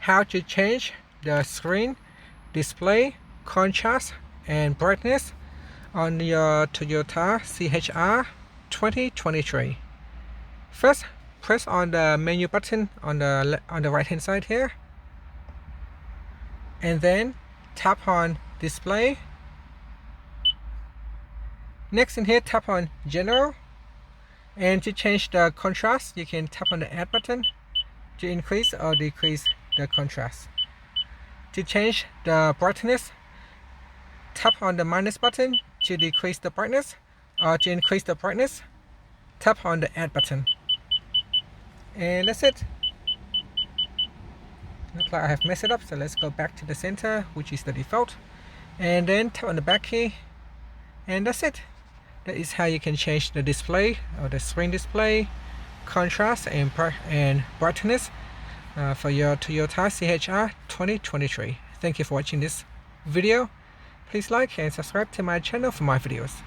how to change the screen display contrast and brightness on your Toyota CHR 2023. First, press on the menu button on the right hand side here, and then tap on display. Next in here, tap on general, and to change the contrast you can tap on the add button to increase or decrease the contrast. To change the brightness, tap on the minus button to decrease the brightness, or to increase the brightness, tap on the add button. And that's it. Looks like I have messed it up, so let's go back to the center, which is the default, and then tap on the back key, and that's it. That is how you can change the display or the screen display contrast and brightness for your Toyota CHR 2023. Thank you for watching this video. Please like and subscribe to my channel for more videos.